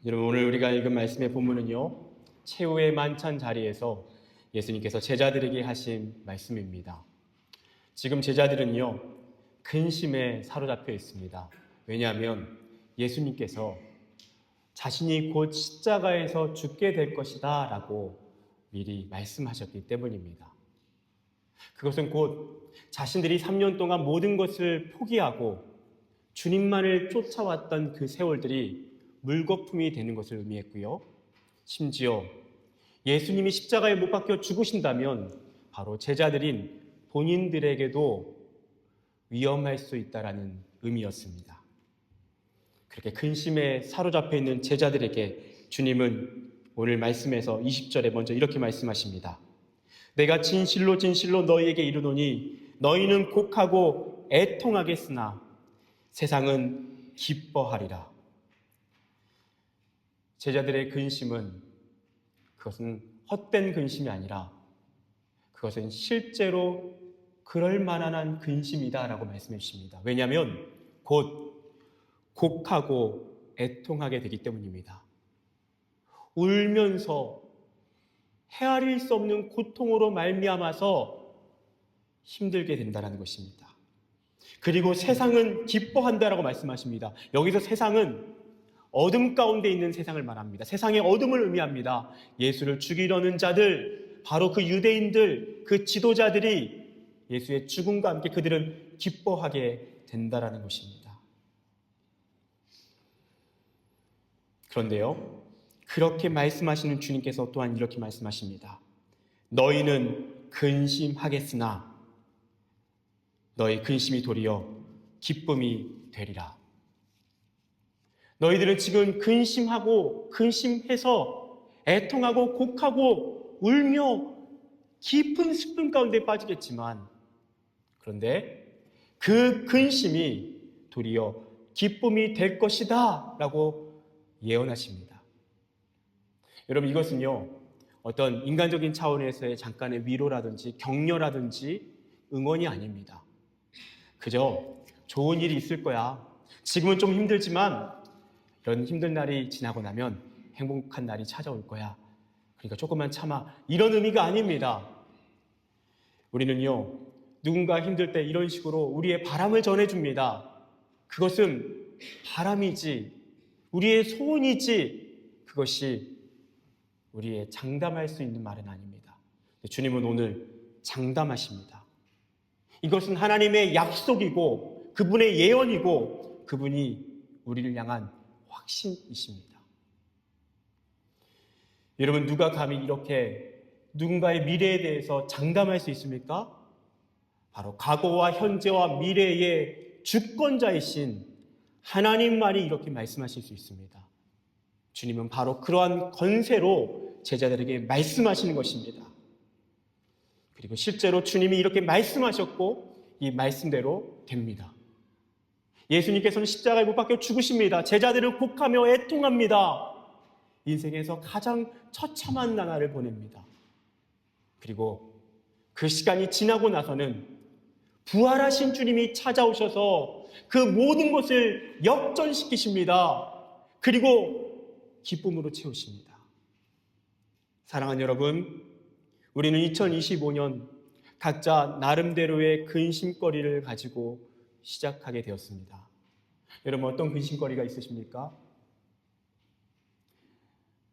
여러분, 오늘 우리가 읽은 말씀의 본문은요, 최후의 만찬 자리에서 예수님께서 제자들에게 하신 말씀입니다. 지금 제자들은요, 근심에 사로잡혀 있습니다. 왜냐하면 예수님께서 자신이 곧 십자가에서 죽게 될 것이다 라고 미리 말씀하셨기 때문입니다. 그것은 곧 자신들이 3년 동안 모든 것을 포기하고 주님만을 쫓아왔던 그 세월들이 물거품이 되는 것을 의미했고요. 심지어 예수님이 십자가에 못 박혀 죽으신다면 바로 제자들인 본인들에게도 위험할 수 있다라는 의미였습니다. 그렇게 근심에 사로잡혀 있는 제자들에게 주님은 오늘 말씀에서 20절에 먼저 이렇게 말씀하십니다. 내가 진실로 진실로 너희에게 이르노니 너희는 곡하고 애통하겠으나 세상은 기뻐하리라. 제자들의 근심은 그것은 헛된 근심이 아니라 그것은 실제로 그럴 만한 근심이다라고 말씀해 주십니다. 왜냐하면 곧 곡하고 애통하게 되기 때문입니다. 울면서 헤아릴 수 없는 고통으로 말미암아서 힘들게 된다는 것입니다. 그리고 세상은 기뻐한다라고 말씀하십니다. 여기서 세상은 어둠 가운데 있는 세상을 말합니다. 세상의 어둠을 의미합니다. 예수를 죽이려는 자들, 바로 그 유대인들, 그 지도자들이 예수의 죽음과 함께 그들은 기뻐하게 된다라는 것입니다. 그런데요, 그렇게 말씀하시는 주님께서 또한 이렇게 말씀하십니다. 너희는 근심하겠으나 너희 근심이 도리어 기쁨이 되리라. 너희들은 지금 근심하고 근심해서 애통하고 곡하고 울며 깊은 슬픔 가운데 빠지겠지만 그런데 그 근심이 도리어 기쁨이 될 것이다 라고 예언하십니다. 여러분, 이것은요, 어떤 인간적인 차원에서의 잠깐의 위로라든지 격려라든지 응원이 아닙니다. 그저 좋은 일이 있을 거야. 지금은 좀 힘들지만 이런 힘든 날이 지나고 나면 행복한 날이 찾아올 거야. 그러니까 조금만 참아. 이런 의미가 아닙니다. 우리는요, 누군가 힘들 때 이런 식으로 우리의 바람을 전해줍니다. 그것은 바람이지, 우리의 소원이지, 그것이 우리의 장담할 수 있는 말은 아닙니다. 주님은 오늘 장담하십니다. 이것은 하나님의 약속이고 그분의 예언이고 그분이 우리를 향한 확신이십니다. 여러분, 누가 감히 이렇게 누군가의 미래에 대해서 장담할 수 있습니까? 바로 과거와 현재와 미래의 주권자이신 하나님만이 이렇게 말씀하실 수 있습니다. 주님은 바로 그러한 권세로 제자들에게 말씀하시는 것입니다. 그리고 실제로 주님이 이렇게 말씀하셨고 이 말씀대로 됩니다. 예수님께서는 십자가에 못 박혀 죽으십니다. 제자들은 곡하며 애통합니다. 인생에서 가장 처참한 나날을 보냅니다. 그리고 그 시간이 지나고 나서는 부활하신 주님이 찾아오셔서 그 모든 것을 역전시키십니다. 그리고 기쁨으로 채우십니다. 사랑하는 여러분, 우리는 2025년 각자 나름대로의 근심거리를 가지고 시작하게 되었습니다. 여러분, 어떤 근심거리가 있으십니까?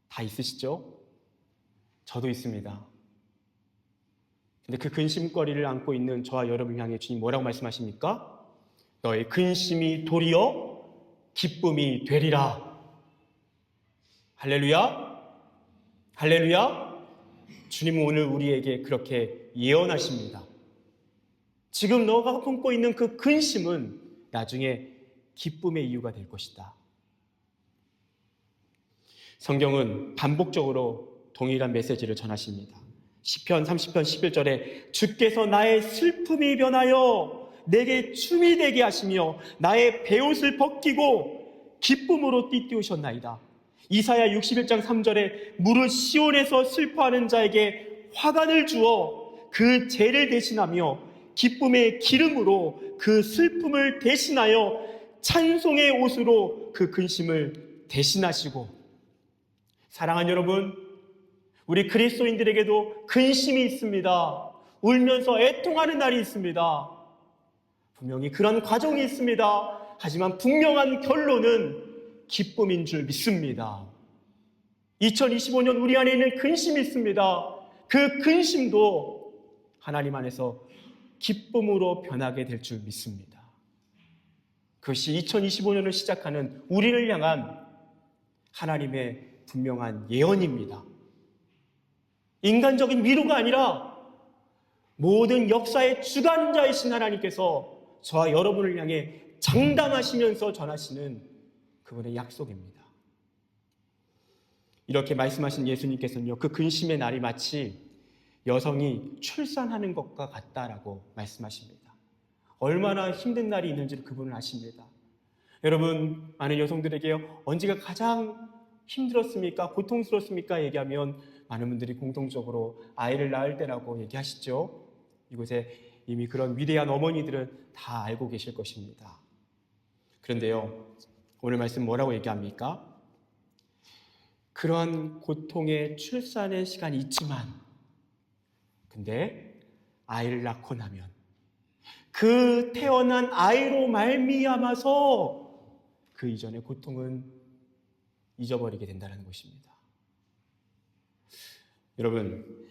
다 있으시죠? 저도 있습니다. 근데 그 근심거리를 안고 있는 저와 여러분을 향해 주님 뭐라고 말씀하십니까? 너의 근심이 도리어 기쁨이 되리라. 할렐루야! 할렐루야! 주님은 오늘 우리에게 그렇게 예언하십니다. 지금 너가 품고 있는 그 근심은 나중에 기쁨의 이유가 될 것이다. 성경은 반복적으로 동일한 메시지를 전하십니다. 시편 30편 11절에 주께서 나의 슬픔이 변하여 내게 춤이 되게 하시며 나의 베옷을 벗기고 기쁨으로 띠띠우셨나이다. 이사야 61장 3절에 무릇 시온에서 슬퍼하는 자에게 화관을 주어 그 죄를 대신하며 기쁨의 기름으로 그 슬픔을 대신하여 찬송의 옷으로 그 근심을 대신하시고 사랑하는 여러분, 우리 그리스도인들에게도 근심이 있습니다. 울면서 애통하는 날이 있습니다. 분명히 그런 과정이 있습니다. 하지만 분명한 결론은 기쁨인 줄 믿습니다. 2025년 우리 안에 있는 근심이 있습니다. 그 근심도 하나님 안에서 기쁨으로 변하게 될 줄 믿습니다. 그것이 2025년을 시작하는 우리를 향한 하나님의 분명한 예언입니다. 인간적인 위로가 아니라 모든 역사의 주관자이신 하나님께서 저와 여러분을 향해 장담하시면서 전하시는 그분의 약속입니다. 이렇게 말씀하신 예수님께서는요, 그 근심의 날이 마치 여성이 출산하는 것과 같다라고 말씀하십니다. 얼마나 힘든 날이 있는지를 그분은 아십니다. 여러분, 많은 여성들에게 언제가 가장 힘들었습니까? 고통스럽습니까? 얘기하면 많은 분들이 공통적으로 아이를 낳을 때라고 얘기하시죠. 이곳에 이미 그런 위대한 어머니들은 다 알고 계실 것입니다. 그런데요, 오늘 말씀 뭐라고 얘기합니까? 그런 고통의 출산의 시간이 있지만, 근데 아이를 낳고 나면 그 태어난 아이로 말미암아서 그 이전의 고통은 잊어버리게 된다는 것입니다. 여러분,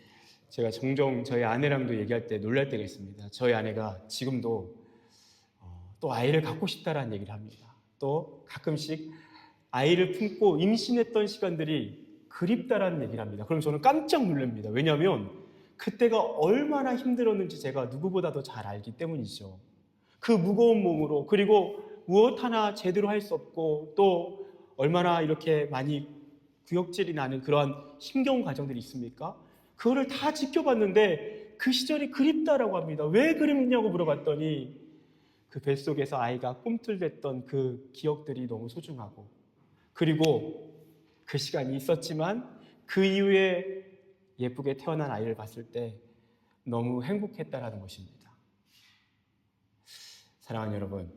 제가 종종 저희 아내랑도 얘기할 때 놀랄 때가 있습니다. 저희 아내가 지금도 또 아이를 갖고 싶다라는 얘기를 합니다. 또 가끔씩 아이를 품고 임신했던 시간들이 그립다라는 얘기를 합니다. 그럼 저는 깜짝 놀랍니다. 왜냐하면 그때가 얼마나 힘들었는지 제가 누구보다도 잘 알기 때문이죠. 그 무거운 몸으로, 그리고 무엇 하나 제대로 할 수 없고, 또 얼마나 이렇게 많이 구역질이 나는 그런 힘겨운 과정들이 있습니까? 그거를 다 지켜봤는데 그 시절이 그립다라고 합니다. 왜 그립냐고 물어봤더니 그 뱃속에서 아이가 꿈틀댔던 그 기억들이 너무 소중하고, 그리고 그 시간이 있었지만 그 이후에 예쁘게 태어난 아이를 봤을 때 너무 행복했다라는 것입니다. 사랑하는 여러분,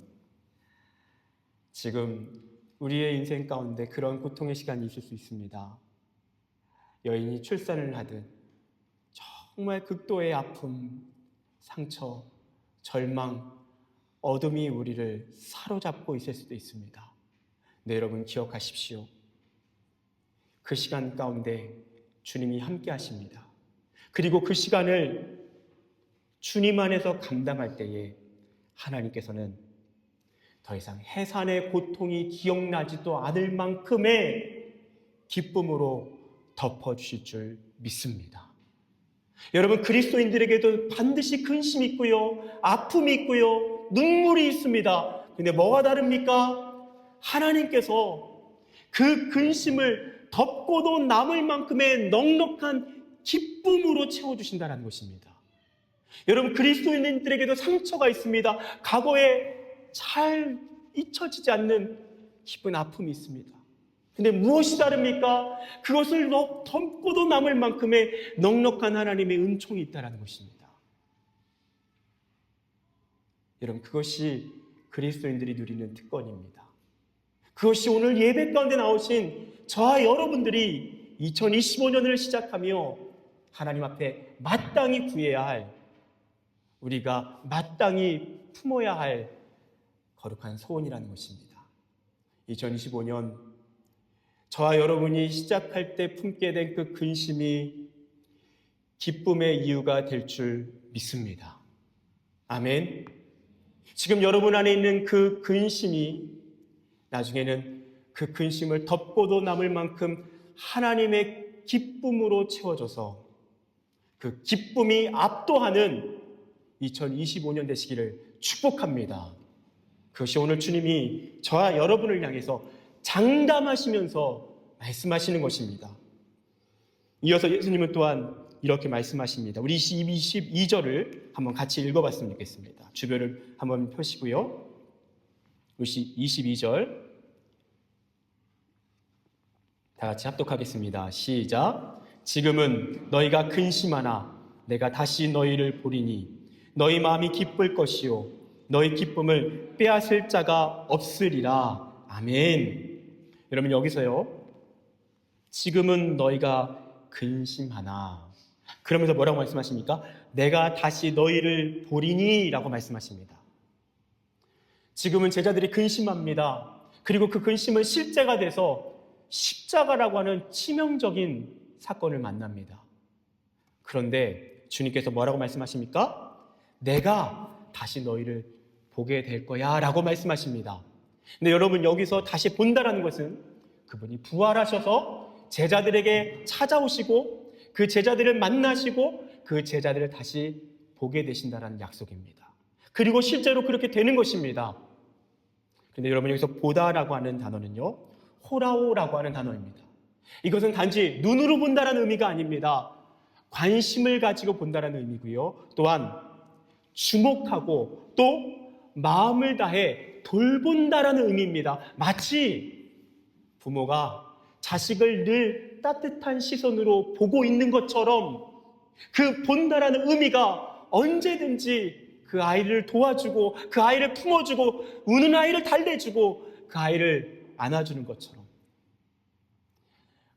지금 우리의 인생 가운데 그런 고통의 시간이 있을 수 있습니다. 여인이 출산을 하듯 정말 극도의 아픔, 상처, 절망, 어둠이 우리를 사로잡고 있을 수도 있습니다. 네, 여러분 기억하십시오. 그 시간 가운데 주님이 함께 하십니다. 그리고 그 시간을 주님 안에서 감당할 때에 하나님께서는 더 이상 해산의 고통이 기억나지도 않을 만큼의 기쁨으로 덮어주실 줄 믿습니다. 여러분, 그리스도인들에게도 반드시 근심이 있고요, 아픔이 있고요, 눈물이 있습니다. 근데 뭐가 다릅니까? 하나님께서 그 근심을 덮고도 남을 만큼의 넉넉한 기쁨으로 채워주신다는 것입니다. 여러분, 그리스도인들에게도 상처가 있습니다. 과거에 잘 잊혀지지 않는 깊은 아픔이 있습니다. 근데 무엇이 다릅니까? 그것을 덮고도 남을 만큼의 넉넉한 하나님의 은총이 있다는 것입니다. 여러분, 그것이 그리스도인들이 누리는 특권입니다. 그것이 오늘 예배 가운데 나오신 저와 여러분들이 2025년을 시작하며 하나님 앞에 마땅히 구해야 할, 우리가 마땅히 품어야 할 거룩한 소원이라는 것입니다. 2025년 저와 여러분이 시작할 때 품게 된 그 근심이 기쁨의 이유가 될 줄 믿습니다. 아멘. 지금 여러분 안에 있는 그 근심이 나중에는 그 근심을 덮고도 남을 만큼 하나님의 기쁨으로 채워져서 그 기쁨이 압도하는 2025년 되시기를 축복합니다. 그것이 오늘 주님이 저와 여러분을 향해서 장담하시면서 말씀하시는 것입니다. 이어서 예수님은 또한 이렇게 말씀하십니다. 우리 22절을 한번 같이 읽어봤으면 좋겠습니다. 주변을 한번 펴시고요. 22절 다 같이 합독하겠습니다. 시작. 지금은 너희가 근심하나 내가 다시 너희를 보리니 너희 마음이 기쁠 것이요 너희 기쁨을 빼앗을 자가 없으리라. 아멘. 여러분, 여기서요, 지금은 너희가 근심하나. 그러면서 뭐라고 말씀하십니까? 내가 다시 너희를 보리니 라고 말씀하십니다. 지금은 제자들이 근심합니다. 그리고 그 근심은 실제가 돼서 십자가라고 하는 치명적인 사건을 만납니다. 그런데 주님께서 뭐라고 말씀하십니까? 내가 다시 너희를 보게 될 거야 라고 말씀하십니다. 근데 여러분, 여기서 다시 본다라는 것은 그분이 부활하셔서 제자들에게 찾아오시고 그 제자들을 만나시고 그 제자들을 다시 보게 되신다라는 약속입니다. 그리고 실제로 그렇게 되는 것입니다. 그런데 여러분, 여기서 보다라고 하는 단어는요, 호라오라고 하는 단어입니다. 이것은 단지 눈으로 본다라는 의미가 아닙니다. 관심을 가지고 본다라는 의미고요. 또한 주목하고 또 마음을 다해 돌본다라는 의미입니다. 마치 부모가 자식을 늘 따뜻한 시선으로 보고 있는 것처럼 그 본다라는 의미가 언제든지 그 아이를 도와주고 그 아이를 품어주고 우는 아이를 달래주고 그 아이를 안아주는 것처럼,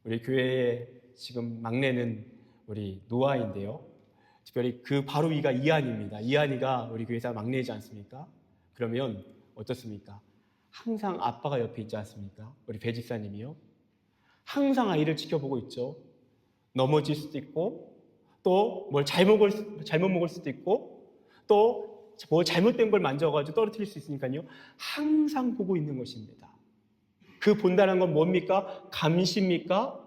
우리 교회에 지금 막내는 우리 노아인데요. 특별히 그 바로 위가 이한입니다. 이한이가 우리 교회에서 막내이지 않습니까? 그러면 어떻습니까? 항상 아빠가 옆에 있지 않습니까? 우리 배 집사님이요. 항상 아이를 지켜보고 있죠. 넘어질 수도 있고 또 뭘 잘못 먹을 수도 있고 또 뭐 잘못된 걸 만져가지고 떨어뜨릴 수 있으니까요. 항상 보고 있는 것입니다. 그 본다는 건 뭡니까? 감시입니까?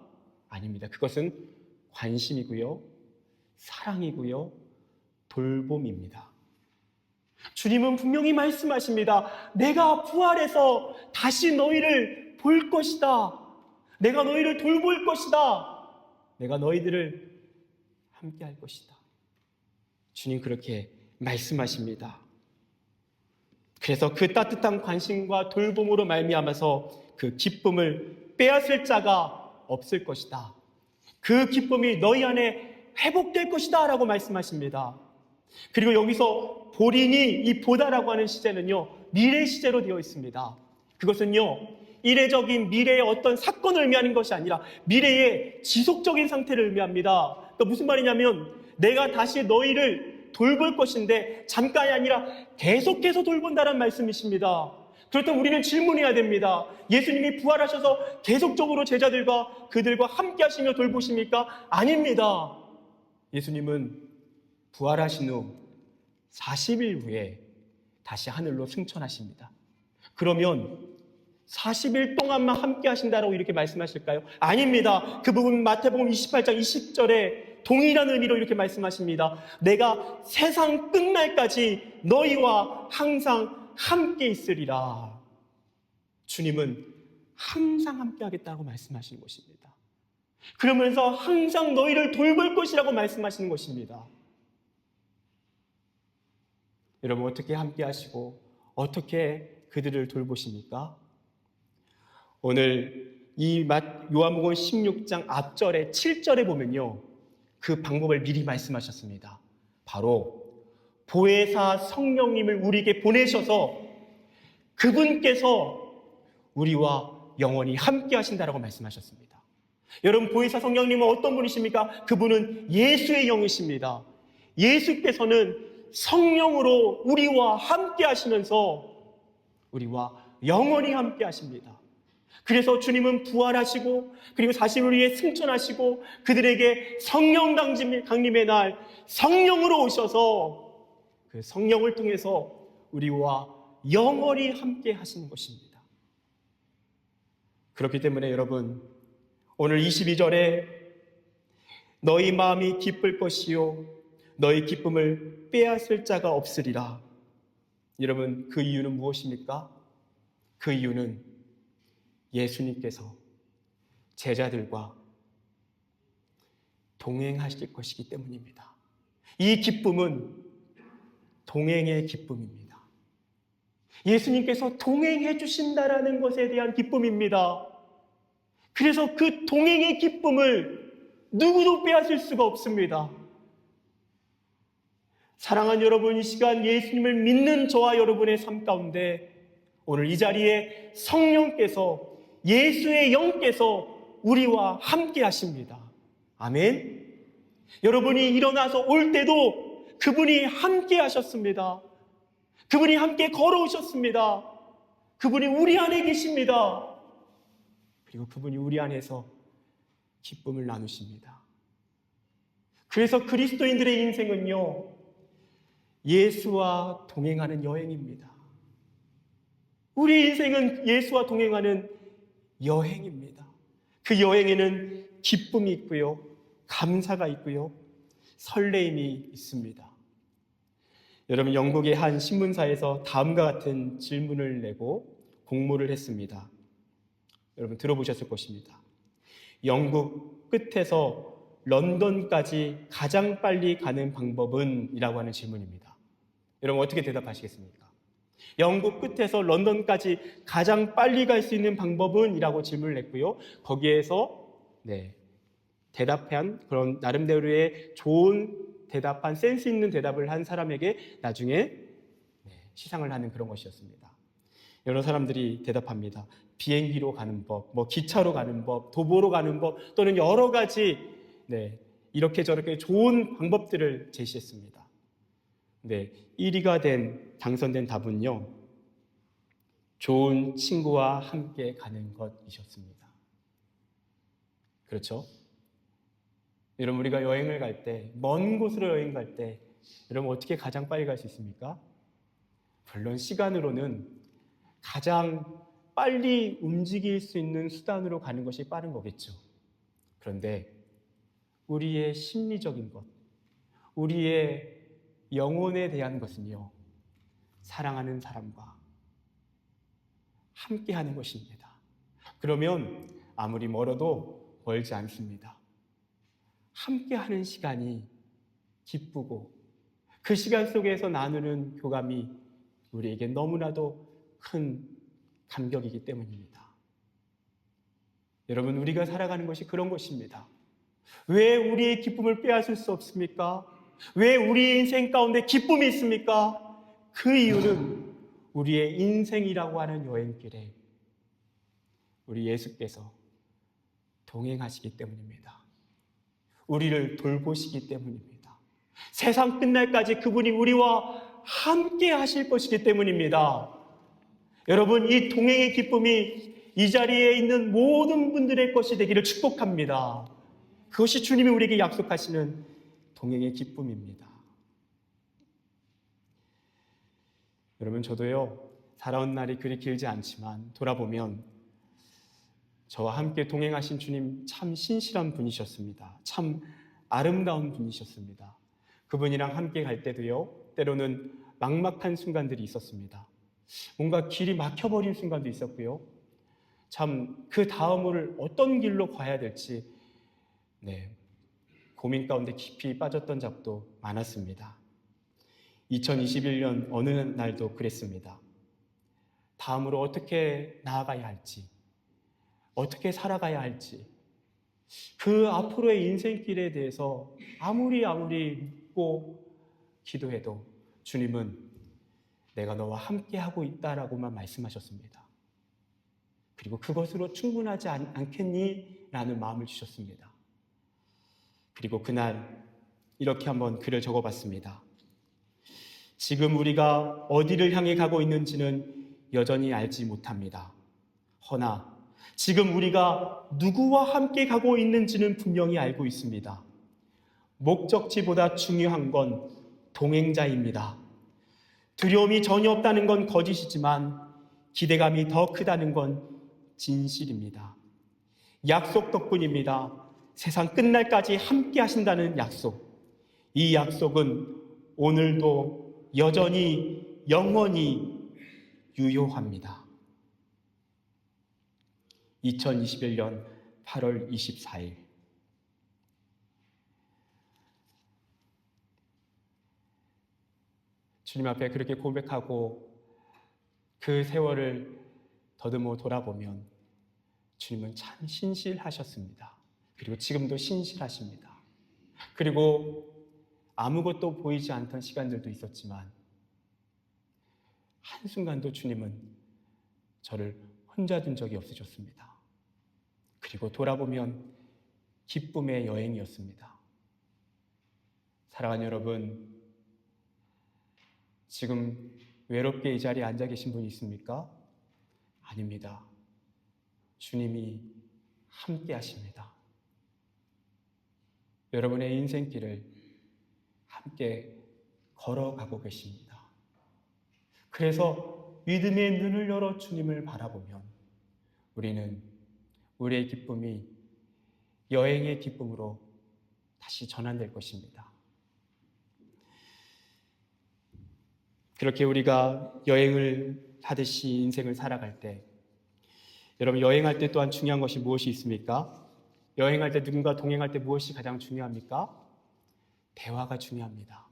아닙니다. 그것은 관심이고요, 사랑이고요, 돌봄입니다. 주님은 분명히 말씀하십니다. 내가 부활해서 다시 너희를 볼 것이다. 내가 너희를 돌볼 것이다. 내가 너희들을 함께 할 것이다. 주님 그렇게 말씀하십니다. 그래서 그 따뜻한 관심과 돌봄으로 말미암아서 그 기쁨을 빼앗을 자가 없을 것이다. 그 기쁨이 너희 안에 회복될 것이다 라고 말씀하십니다. 그리고 여기서 보리니, 이 보다라고 하는 시제는요, 미래 시제로 되어 있습니다. 그것은요, 이례적인 미래의 어떤 사건을 의미하는 것이 아니라 미래의 지속적인 상태를 의미합니다. 또 무슨 말이냐면 내가 다시 너희를 돌볼 것인데 잠깐이 아니라 계속해서 돌본다는 말씀이십니다. 그렇다면 우리는 질문해야 됩니다. 예수님이 부활하셔서 계속적으로 제자들과 그들과 함께 하시며 돌보십니까? 아닙니다. 예수님은 부활하신 후 40일 후에 다시 하늘로 승천하십니다. 그러면 40일 동안만 함께 하신다라고 이렇게 말씀하실까요? 아닙니다. 그 부분 마태복음 28장 20절에 동일한 의미로 이렇게 말씀하십니다. 내가 세상 끝날까지 너희와 항상 함께 있으리라. 주님은 항상 함께 하겠다고 말씀하시는 것입니다. 그러면서 항상 너희를 돌볼 것이라고 말씀하시는 것입니다. 여러분, 어떻게 함께 하시고 어떻게 그들을 돌보십니까? 오늘 이 요한복음 16장 앞절에 7절에 보면요, 그 방법을 미리 말씀하셨습니다. 바로 보혜사 성령님을 우리에게 보내셔서 그분께서 우리와 영원히 함께 하신다라고 말씀하셨습니다. 여러분, 보혜사 성령님은 어떤 분이십니까? 그분은 예수의 영이십니다. 예수께서는 성령으로 우리와 함께 하시면서 우리와 영원히 함께 하십니다. 그래서 주님은 부활하시고 그리고 40일 후에 승천하시고 그들에게 성령 강림의 날 성령으로 오셔서 그 성령을 통해서 우리와 영원히 함께 하시는 것입니다. 그렇기 때문에 여러분, 오늘 22절에 너희 마음이 기쁠 것이요 너희 기쁨을 빼앗을 자가 없으리라. 여러분, 그 이유는 무엇입니까? 그 이유는 예수님께서 제자들과 동행하실 것이기 때문입니다. 이 기쁨은 동행의 기쁨입니다. 예수님께서 동행해 주신다라는 것에 대한 기쁨입니다. 그래서 그 동행의 기쁨을 누구도 빼앗을 수가 없습니다. 사랑하는 여러분, 이 시간 예수님을 믿는 저와 여러분의 삶 가운데 오늘 이 자리에 성령께서, 예수의 영께서 우리와 함께 하십니다. 아멘. 여러분이 일어나서 올 때도 그분이 함께 하셨습니다. 그분이 함께 걸어오셨습니다. 그분이 우리 안에 계십니다. 그리고 그분이 우리 안에서 기쁨을 나누십니다. 그래서 그리스도인들의 인생은요, 예수와 동행하는 여행입니다. 우리 인생은 예수와 동행하는 여행입니다. 그 여행에는 기쁨이 있고요, 감사가 있고요, 설레임이 있습니다. 여러분, 영국의 한 신문사에서 다음과 같은 질문을 내고 공모를 했습니다. 여러분 들어보셨을 것입니다. 영국 끝에서 런던까지 가장 빨리 가는 방법은? 이라고 하는 질문입니다. 여러분 어떻게 대답하시겠습니까? 영국 끝에서 런던까지 가장 빨리 갈 수 있는 방법은? 이라고 질문을 냈고요. 거기에서 대답한 그런 나름대로의 좋은 대답한 센스 있는 대답을 한 사람에게 나중에 시상을 하는 그런 것이었습니다. 여러 사람들이 대답합니다. 비행기로 가는 법, 기차로 가는 법, 도보로 가는 법, 또는 여러 가지 이렇게 저렇게 좋은 방법들을 제시했습니다. 1위가 당선된 답은요, 좋은 친구와 함께 가는 것이셨습니다. 그렇죠? 여러분, 우리가 여행을 갈 때, 먼 곳으로 여행 갈 때, 여러분 어떻게 가장 빨리 갈 수 있습니까? 물론 시간으로는 가장 빨리 움직일 수 있는 수단으로 가는 것이 빠른 거겠죠. 그런데 우리의 심리적인 것, 우리의 영혼에 대한 것은요, 사랑하는 사람과 함께 하는 것입니다. 그러면 아무리 멀어도 멀지 않습니다. 함께 하는 시간이 기쁘고 그 시간 속에서 나누는 교감이 우리에게 너무나도 큰 감격이기 때문입니다. 여러분, 우리가 살아가는 것이 그런 것입니다. 왜 우리의 기쁨을 빼앗을 수 없습니까? 왜 우리 인생 가운데 기쁨이 있습니까? 그 이유는 우리의 인생이라고 하는 여행길에 우리 예수께서 동행하시기 때문입니다. 우리를 돌보시기 때문입니다. 세상 끝날까지 그분이 우리와 함께 하실 것이기 때문입니다. 여러분, 이 동행의 기쁨이 이 자리에 있는 모든 분들의 것이 되기를 축복합니다. 그것이 주님이 우리에게 약속하시는 동행의 기쁨입니다. 여러분, 저도요, 살아온 날이 그리 길지 않지만 돌아보면 저와 함께 동행하신 주님 참 신실한 분이셨습니다. 참 아름다운 분이셨습니다. 그분이랑 함께 갈 때도요, 때로는 막막한 순간들이 있었습니다. 뭔가 길이 막혀버린 순간도 있었고요. 참 그 다음을 어떤 길로 가야 될지 고민 가운데 깊이 빠졌던 적도 많았습니다. 2021년 어느 날도 그랬습니다. 다음으로 어떻게 나아가야 할지, 어떻게 살아가야 할지, 그 앞으로의 인생길에 대해서 아무리 묻고 기도해도 주님은 내가 너와 함께하고 있다라고만 말씀하셨습니다. 그리고 그것으로 충분하지 않겠니? 라는 마음을 주셨습니다. 그리고 그날 이렇게 한번 글을 적어봤습니다. 지금 우리가 어디를 향해 가고 있는지는 여전히 알지 못합니다. 허나 지금 우리가 누구와 함께 가고 있는지는 분명히 알고 있습니다. 목적지보다 중요한 건 동행자입니다. 두려움이 전혀 없다는 건 거짓이지만 기대감이 더 크다는 건 진실입니다. 약속 덕분입니다. 세상 끝날까지 함께 하신다는 약속. 이 약속은 오늘도 여전히 영원히 유효합니다. 2021년 8월 24일 주님 앞에 그렇게 고백하고 그 세월을 더듬어 돌아보면 주님은 참 신실하셨습니다. 그리고 지금도 신실하십니다. 그리고 아무것도 보이지 않던 시간들도 있었지만 한순간도 주님은 저를 혼자 둔 적이 없으셨습니다. 그리고 돌아보면 기쁨의 여행이었습니다. 사랑하는 여러분, 지금 외롭게 이 자리에 앉아 계신 분이 있습니까? 아닙니다. 주님이 함께 하십니다. 여러분의 인생길을 함께 걸어가고 계십니다. 그래서 믿음의 눈을 열어 주님을 바라보면 우리는 우리의 기쁨이 여행의 기쁨으로 다시 전환될 것입니다. 그렇게 우리가 여행을 하듯이 인생을 살아갈 때, 여러분 여행할 때 또한 중요한 것이 무엇이 있습니까? 여행할 때 누군가 동행할 때 무엇이 가장 중요합니까? 대화가 중요합니다.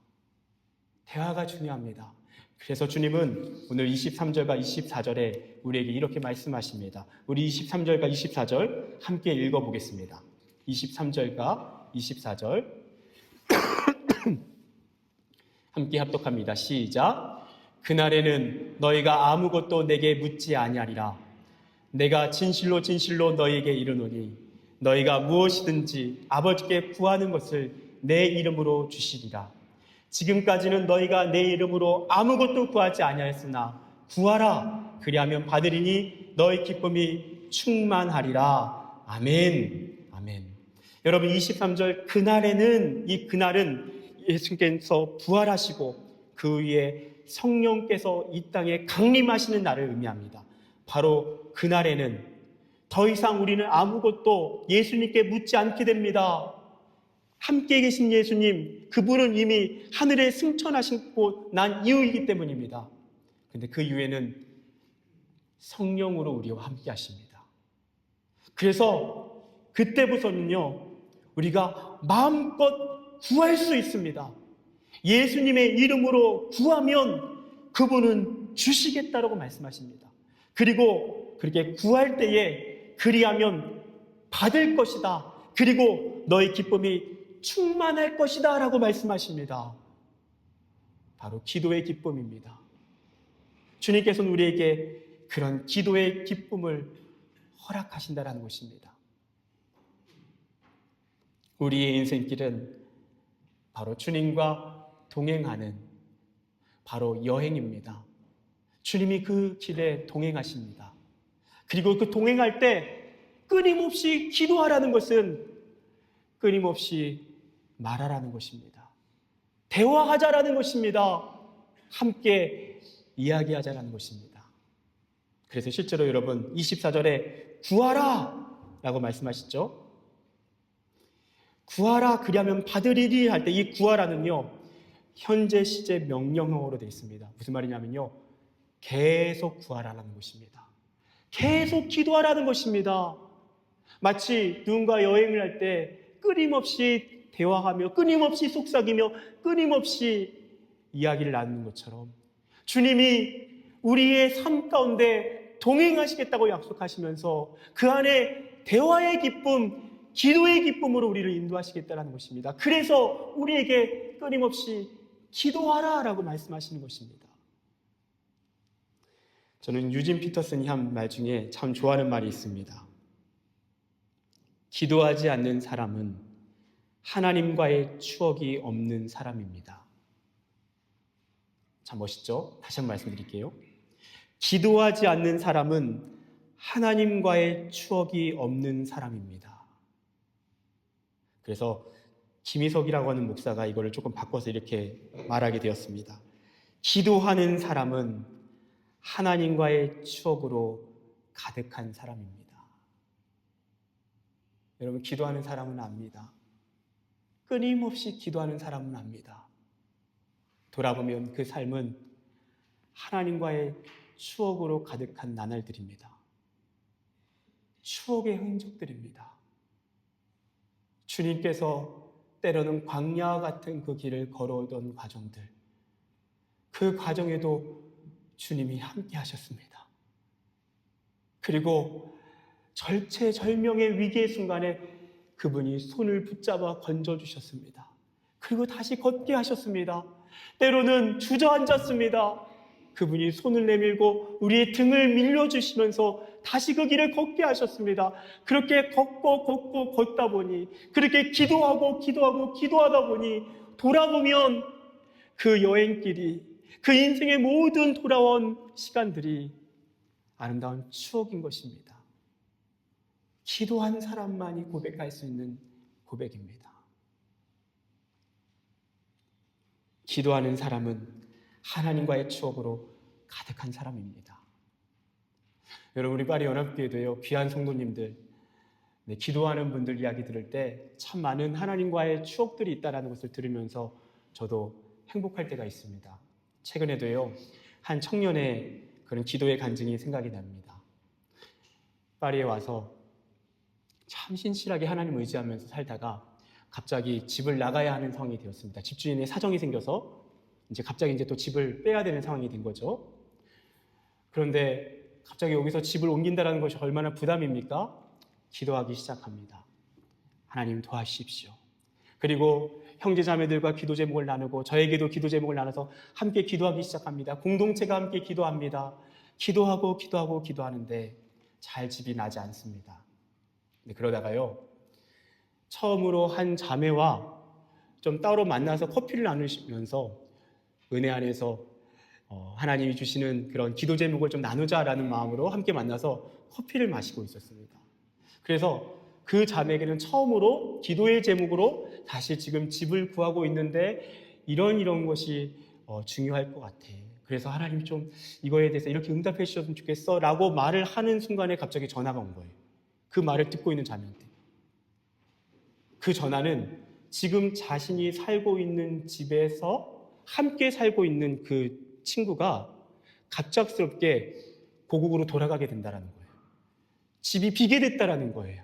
대화가 중요합니다. 그래서 주님은 오늘 23절과 24절에 우리에게 이렇게 말씀하십니다. 우리 23절과 24절 함께 읽어보겠습니다. 23절과 24절 함께 합독합니다. 시작. 그날에는 너희가 아무것도 내게 묻지 아니하리라. 내가 진실로 진실로 너희에게 이르노니 너희가 무엇이든지 아버지께 구하는 것을 내 이름으로 주시리라. 지금까지는 너희가 내 이름으로 아무것도 구하지 아니하였으나 구하라. 그리하면 받으리니 너희 기쁨이 충만하리라. 아멘. 아멘. 여러분 23절 그날에는, 이 그날은 예수님께서 부활하시고 그 위에 성령께서 이 땅에 강림하시는 날을 의미합니다. 바로 그날에는 더 이상 우리는 아무것도 예수님께 묻지 않게 됩니다. 함께 계신 예수님, 그분은 이미 하늘에 승천하시고 난 이후이기 때문입니다. 그런데 그 이후에는 성령으로 우리와 함께 하십니다. 그래서 그때부터는요, 우리가 마음껏 구할 수 있습니다. 예수님의 이름으로 구하면 그분은 주시겠다라고 말씀하십니다. 그리고 그렇게 구할 때에 그리하면 받을 것이다. 그리고 너의 기쁨이 충만할 것이다 라고 말씀하십니다. 바로 기도의 기쁨입니다. 주님께서는 우리에게 그런 기도의 기쁨을 허락하신다라는 것입니다. 우리의 인생길은 바로 주님과 동행하는 바로 여행입니다. 주님이 그 길에 동행하십니다. 그리고 그 동행할 때 끊임없이 기도하라는 것은 끊임없이 말하라는 것입니다. 대화하자라는 것입니다. 함께 이야기하자라는 것입니다. 그래서 실제로 여러분 24절에 구하라 라고 말씀하시죠. 구하라 그리하면 받으리리 할 때 이 구하라는요 현재 시제 명령형으로 되어 있습니다. 무슨 말이냐면요 계속 구하라는 것입니다. 계속 기도하라는 것입니다. 마치 누군가 여행을 할 때 끊임없이 대화하며 끊임없이 속삭이며 끊임없이 이야기를 나누는 것처럼 주님이 우리의 삶 가운데 동행하시겠다고 약속하시면서 그 안에 대화의 기쁨, 기도의 기쁨으로 우리를 인도하시겠다는 것입니다. 그래서 우리에게 끊임없이 기도하라라고 말씀하시는 것입니다. 저는 유진 피터슨이 한 말 중에 참 좋아하는 말이 있습니다. 기도하지 않는 사람은 하나님과의 추억이 없는 사람입니다. 참 멋있죠? 다시 한번 말씀드릴게요. 기도하지 않는 사람은 하나님과의 추억이 없는 사람입니다. 그래서 김희석이라고 하는 목사가 이거를 조금 바꿔서 이렇게 말하게 되었습니다. 기도하는 사람은 하나님과의 추억으로 가득한 사람입니다. 여러분, 기도하는 사람은 압니다. 끊임없이 기도하는 사람은 압니다. 돌아보면 그 삶은 하나님과의 추억으로 가득한 나날들입니다. 추억의 흔적들입니다. 주님께서 때로는 광야 같은 그 길을 걸어오던 과정들, 그 과정에도 주님이 함께 하셨습니다. 그리고 절체절명의 위기의 순간에 그분이 손을 붙잡아 건져주셨습니다. 그리고 다시 걷게 하셨습니다. 때로는 주저앉았습니다. 그분이 손을 내밀고 우리의 등을 밀려주시면서 다시 그 길을 걷게 하셨습니다. 그렇게 걷고 걷다 보니, 그렇게 기도하다 보니 돌아보면 그 여행길이, 그 인생의 모든 돌아온 시간들이 아름다운 추억인 것입니다. 기도한 사람만이 고백할 수 있는 고백입니다. 기도하는 사람은 하나님과의 추억으로 가득한 사람입니다. 여러분, 우리 파리 연합교회도요, 귀한 성도님들, 기도하는 분들 이야기 들을 때 참 많은 하나님과의 추억들이 있다는 것을 들으면서 저도 행복할 때가 있습니다. 최근에도요, 한 청년의 그런 기도의 간증이 생각이 납니다. 파리에 와서 참 신실하게 하나님 의지하면서 살다가 갑자기 집을 나가야 하는 상황이 되었습니다. 집주인의 사정이 생겨서 갑자기 또 집을 빼야 되는 상황이 된 거죠. 그런데 갑자기 여기서 집을 옮긴다는 것이 얼마나 부담입니까? 기도하기 시작합니다. 하나님 도와주십시오. 그리고 형제 자매들과 기도 제목을 나누고 저에게도 기도 제목을 나눠서 함께 기도하기 시작합니다. 공동체가 함께 기도합니다. 기도하는데 잘 집이 나지 않습니다. 그러다가요, 처음으로 한 자매와 좀 따로 만나서 커피를 나누시면서 은혜 안에서 하나님이 주시는 그런 기도 제목을 좀 나누자라는 마음으로 함께 만나서 커피를 마시고 있었습니다. 그래서 그 자매에게는 처음으로 기도의 제목으로 다시 지금 집을 구하고 있는데 이런 것이 중요할 것 같아. 그래서 하나님이 좀 이거에 대해서 이렇게 응답해 주셨으면 좋겠어 라고 말을 하는 순간에 갑자기 전화가 온 거예요. 그 말을 듣고 있는 자매한테. 그 전화는 지금 자신이 살고 있는 집에서 함께 살고 있는 그 친구가 갑작스럽게 고국으로 돌아가게 된다는 거예요. 집이 비게 됐다는 거예요.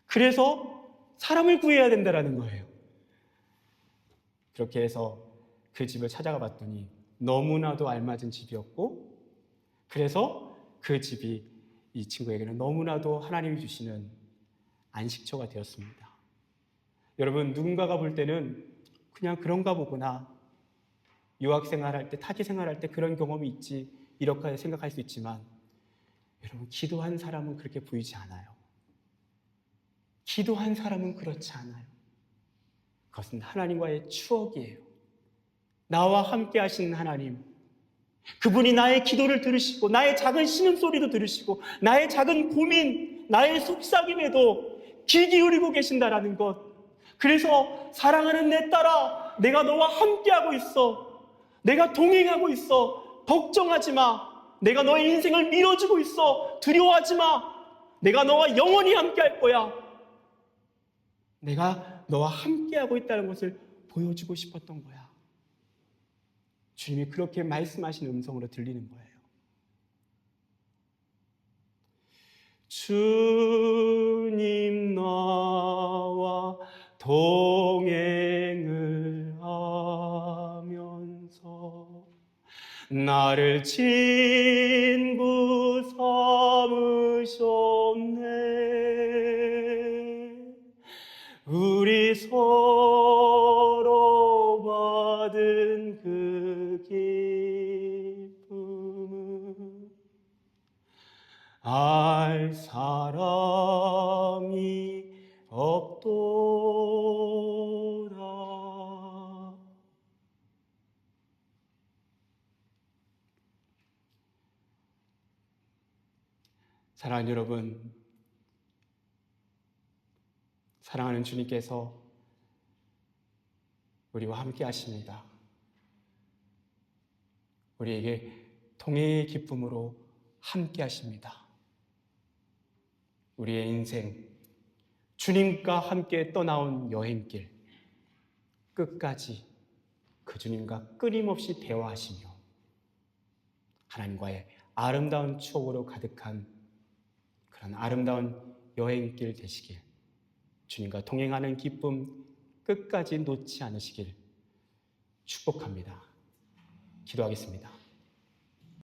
그래서 사람을 구해야 된다는 거예요. 그렇게 해서 그 집을 찾아가 봤더니 너무나도 알맞은 집이었고, 그래서 그 집이 이 친구에게는 너무나도 하나님이 주시는 안식처가 되었습니다. 여러분, 누군가가 볼 때는 그냥 그런가 보구나, 유학생활할 때, 타지생활할 때 그런 경험이 있지, 이렇게 생각할 수 있지만 여러분, 기도한 사람은 그렇게 보이지 않아요. 기도한 사람은 그렇지 않아요. 그것은 하나님과의 추억이에요. 나와 함께 하시는 하나님, 그분이 나의 기도를 들으시고 나의 작은 신음소리도 들으시고 나의 작은 고민, 나의 속삭임에도 귀 기울이고 계신다라는 것. 그래서 사랑하는 내 딸아, 내가 너와 함께하고 있어. 내가 동행하고 있어. 걱정하지 마. 내가 너의 인생을 밀어주고 있어. 두려워하지 마. 내가 너와 영원히 함께할 거야. 내가 너와 함께하고 있다는 것을 보여주고 싶었던 거야. 주님이 그렇게 말씀하신 음성으로 들리는 거예요. 주님 나와 동행을 하면서 나를 친구 삼으셨네. 우리 서로 받은 그 기쁨은 알 사람이 없도다. 사랑하는 여러분, 사랑하는 주님께서 우리와 함께 하십니다. 우리에게 동행의 기쁨으로 함께 하십니다. 우리의 인생, 주님과 함께 떠나온 여행길, 끝까지 그 주님과 끊임없이 대화하시며 하나님과의 아름다운 추억으로 가득한 그런 아름다운 여행길 되시길, 주님과 동행하는 기쁨 끝까지 놓지 않으시길 축복합니다. 기도하겠습니다.